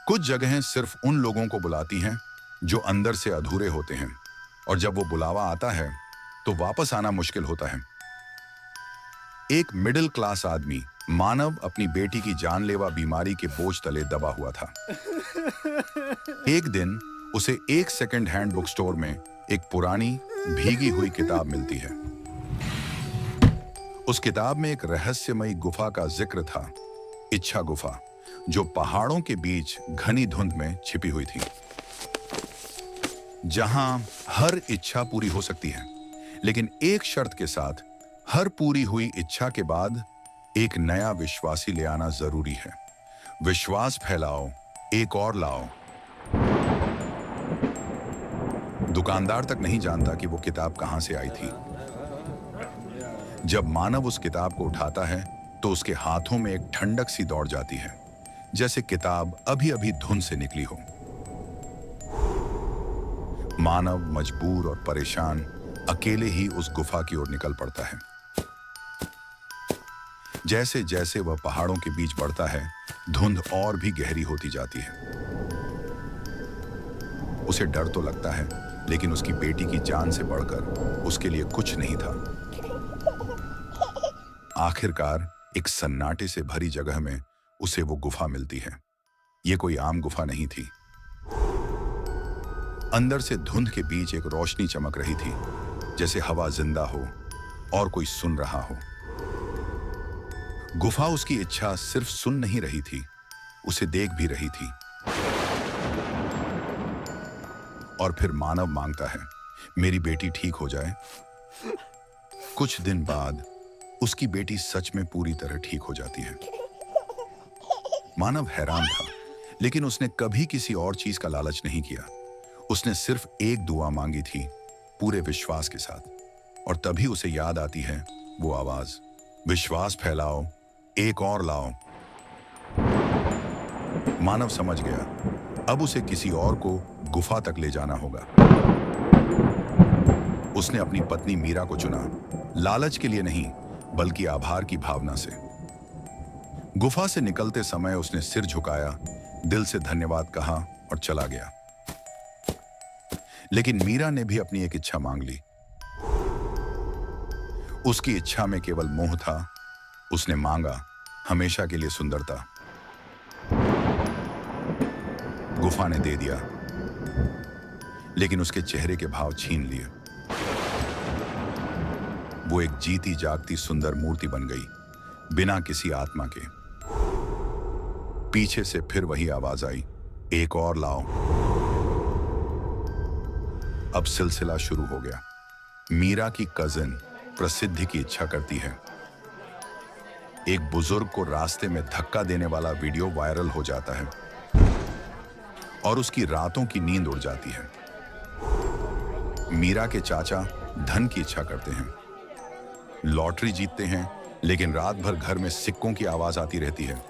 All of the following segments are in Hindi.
कुछ जगहें सिर्फ उन लोगों को बुलाती हैं जो अंदर से अधूरे होते हैं, और जब वो बुलावा आता है तो वापस आना मुश्किल होता है। एक मिडिल क्लास आदमी मानव अपनी बेटी की जानलेवा बीमारी के बोझ तले दबा हुआ था। एक दिन उसे एक सेकंड हैंड बुक स्टोर में एक पुरानी भीगी हुई किताब मिलती है। उस किताब में एक रहस्यमयी गुफा का जिक्र था, इच्छा गुफा, जो पहाड़ों के बीच घनी धुंध में छिपी हुई थी, जहां हर इच्छा पूरी हो सकती है, लेकिन एक शर्त के साथ। हर पूरी हुई इच्छा के बाद एक नया विश्वासी ले आना जरूरी है। विश्वास फैलाओ, एक और लाओ। दुकानदार तक नहीं जानता कि वो किताब कहां से आई थी। जब मानव उस किताब को उठाता है तो उसके हाथों में एक ठंडक सी दौड़ जाती है, जैसे किताब अभी अभी धुंध से निकली हो। मानव मजबूर और परेशान अकेले ही उस गुफा की ओर निकल पड़ता है। जैसे जैसे वह पहाड़ों के बीच बढ़ता है, धुंध और भी गहरी होती जाती है। उसे डर तो लगता है, लेकिन उसकी बेटी की जान से बढ़कर उसके लिए कुछ नहीं था। आखिरकार एक सन्नाटे से भरी जगह में उसे वो गुफा मिलती है। ये कोई आम गुफा नहीं थी। अंदर से धुंध के बीच एक रोशनी चमक रही थी, जैसे हवा जिंदा हो और कोई सुन रहा हो। गुफा उसकी इच्छा सिर्फ सुन नहीं रही थी, उसे देख भी रही थी। और फिर मानव मांगता है, मेरी बेटी ठीक हो जाए। कुछ दिन बाद उसकी बेटी सच में पूरी तरह ठीक हो जाती है। मानव हैरान था, लेकिन उसने कभी किसी और चीज का लालच नहीं किया। उसने सिर्फ एक दुआ मांगी थी, पूरे विश्वास के साथ। और तभी उसे याद आती है वो आवाज, विश्वास फैलाओ, एक और लाओ। मानव समझ गया, अब उसे किसी और को गुफा तक ले जाना होगा। उसने अपनी पत्नी मीरा को चुना, लालच के लिए नहीं, बल्कि आभार की भावना से। गुफा से निकलते समय उसने सिर झुकाया, दिल से धन्यवाद कहा और चला गया। लेकिन मीरा ने भी अपनी एक इच्छा मांग ली। उसकी इच्छा में केवल मोह था। उसने मांगा, हमेशा के लिए सुंदरता। गुफा ने दे दिया, लेकिन उसके चेहरे के भाव छीन लिए। वो एक जीती जागती सुंदर मूर्ति बन गई, बिना किसी आत्मा के। पीछे से फिर वही आवाज आई, एक और लाओ। अब सिलसिला शुरू हो गया। मीरा की कजिन प्रसिद्धि की इच्छा करती है। एक बुजुर्ग को रास्ते में धक्का देने वाला वीडियो वायरल हो जाता है और उसकी रातों की नींद उड़ जाती है। मीरा के चाचा धन की इच्छा करते हैं, लॉटरी जीतते हैं, लेकिन रात भर घर में सिक्कों की आवाज आती रहती है।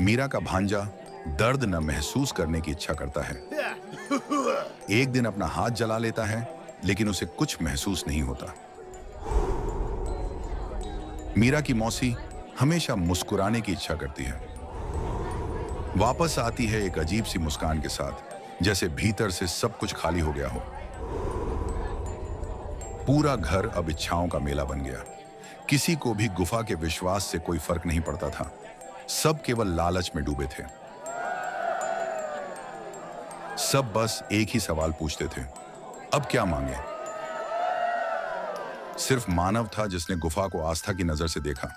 मीरा का भांजा दर्द न महसूस करने की इच्छा करता है। एक दिन अपना हाथ जला लेता है, लेकिन उसे कुछ महसूस नहीं होता। मीरा की मौसी हमेशा मुस्कुराने की इच्छा करती है। वापस आती है एक अजीब सी मुस्कान के साथ, जैसे भीतर से सब कुछ खाली हो गया हो। पूरा घर अब इच्छाओं का मेला बन गया। किसी को भी गुफा के विश्वास से कोई फर्क नहीं पड़ता था। सब केवल लालच में डूबे थे। सब बस एक ही सवाल पूछते थे, अब क्या मांगे। सिर्फ मानव था जिसने गुफा को आस्था की नजर से देखा।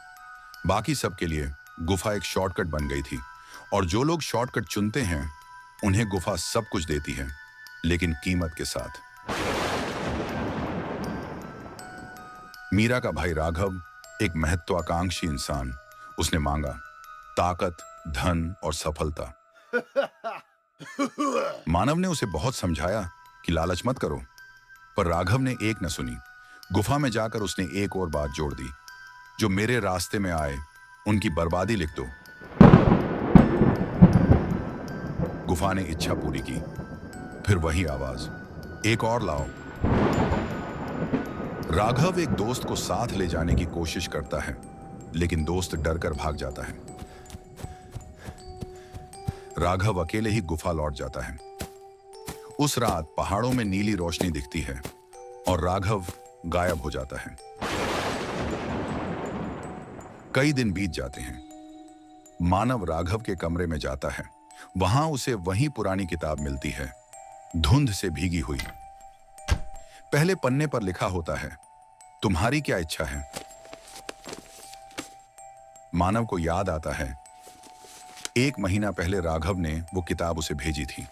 बाकी सब के लिए गुफा एक शॉर्टकट बन गई थी, और जो लोग शॉर्टकट चुनते हैं उन्हें गुफा सब कुछ देती है, लेकिन कीमत के साथ। मीरा का भाई राघव एक महत्वाकांक्षी इंसान। उसने मांगा ताकत, धन और सफलता। मानव ने उसे बहुत समझाया कि लालच मत करो, पर राघव ने एक न सुनी। गुफा में जाकर उसने एक और बात जोड़ दी, जो मेरे रास्ते में आए उनकी बर्बादी लिख दो। गुफा ने इच्छा पूरी की। फिर वही आवाज, एक और लाओ। राघव एक दोस्त को साथ ले जाने की कोशिश करता है, लेकिन दोस्त डरकर भाग जाता है। राघव अकेले ही गुफा लौट जाता है। उस रात पहाड़ों में नीली रोशनी दिखती है और राघव गायब हो जाता है। कई दिन बीत जाते हैं। मानव राघव के कमरे में जाता है। वहां उसे वही पुरानी किताब मिलती है, धुंध से भीगी हुई। पहले पन्ने पर लिखा होता है, तुम्हारी क्या इच्छा है। मानव को याद आता है 1 महीना पहले राघव ने वो किताब उसे भेजी थी।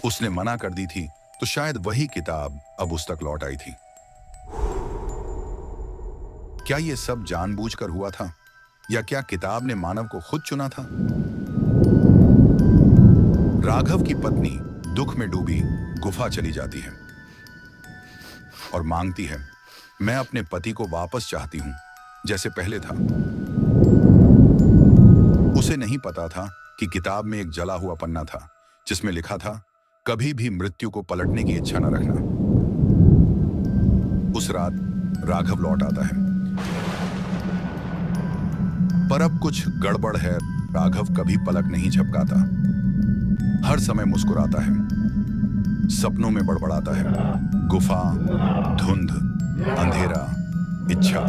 उसने मना कर दी थी, तो शायद वही किताब अब उस तक लौट आई थी। क्या ये सब जानबूझकर हुआ था, या क्या किताब ने मानव को खुद चुना था? राघव की पत्नी दुख में डूबी गुफा चली जाती है और मांगती है, मैं अपने पति को वापस चाहती हूं, जैसे पहले था। उसे नहीं पता था कि किताब में एक जला हुआ पन्ना था, जिसमें लिखा था, कभी भी मृत्यु को पलटने की इच्छा न रखना। उस रात राघव लौट आता है, पर अब कुछ गड़बड़ है। राघव कभी पलक नहीं झपकाता, हर समय मुस्कुराता है, सपनों में बड़बड़ाता है। गुफा, धुंध, अंधेरा, इच्छा।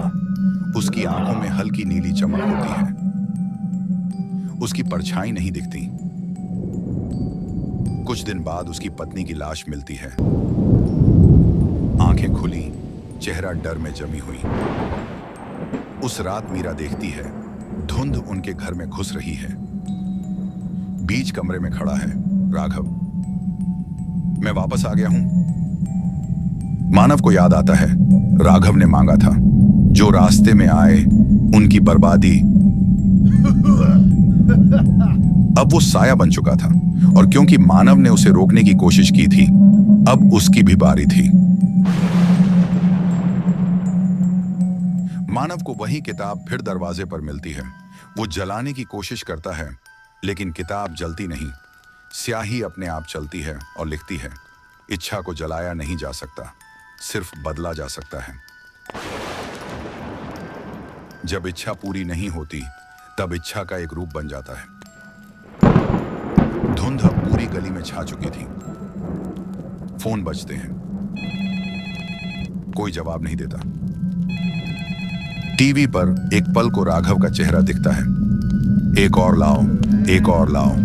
उसकी आंखों में हल्की नीली चमक होती है। उसकी परछाई नहीं दिखती। कुछ दिन बाद उसकी पत्नी की लाश मिलती है, आंखें खुली, चेहरा डर में जमी हुई। उस रात मीरा देखती है, धुंध उनके घर में घुस रही है। बीच कमरे में खड़ा है राघव। मैं वापस आ गया हूं। मानव को याद आता है, राघव ने मांगा था, जो रास्ते में आए उनकी बर्बादी। अब वो साया बन चुका था, और क्योंकि मानव ने उसे रोकने की कोशिश की थी, अब उसकी भी बारी थी। मानव को वही किताब फिर दरवाजे पर मिलती है। वो जलाने की कोशिश करता है, लेकिन किताब जलती नहीं। स्याही अपने आप चलती है और लिखती है, इच्छा को जलाया नहीं जा सकता, सिर्फ बदला जा सकता है। जब इच्छा पूरी नहीं होती, तब इच्छा का एक रूप बन जाता है। धुंध अब पूरी गली में छा चुकी थी। फोन बजते हैं, कोई जवाब नहीं देता। टीवी पर एक पल को राघव का चेहरा दिखता है, एक और लाओ, एक और लाओ।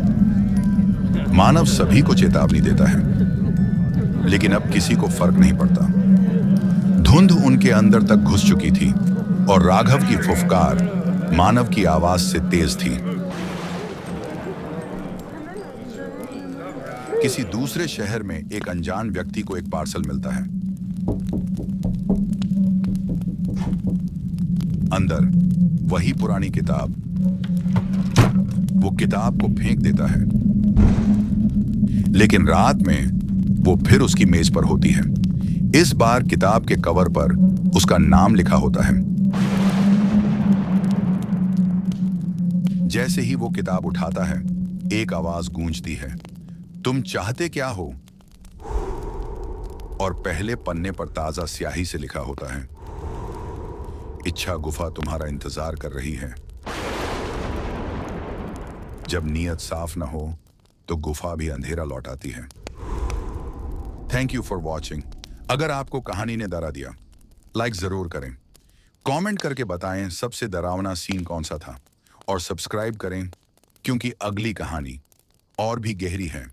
मानव सभी को चेतावनी देता है, लेकिन अब किसी को फर्क नहीं पड़ता। धुंध उनके अंदर तक घुस चुकी थी, और राघव की फुफकार मानव की आवाज से तेज थी। किसी दूसरे शहर में एक अनजान व्यक्ति को एक पार्सल मिलता है। अंदर वही पुरानी किताब। वो किताब को फेंक देता है, लेकिन रात में वो फिर उसकी मेज पर होती है। इस बार किताब के कवर पर उसका नाम लिखा होता है। जैसे ही वो किताब उठाता है, एक आवाज गूंजती है, तुम चाहते क्या हो? और पहले पन्ने पर ताजा स्याही से लिखा होता है, इच्छा गुफा तुम्हारा इंतजार कर रही है। जब नीयत साफ ना हो, तो गुफा भी अंधेरा लौटाती है। Thank you for watching. अगर आपको कहानी ने डरा दिया, लाइक जरूर करें, कमेंट करके बताएं सबसे डरावना सीन कौन सा था, और सब्सक्राइब करें, क्योंकि अगली कहानी और भी गहरी है।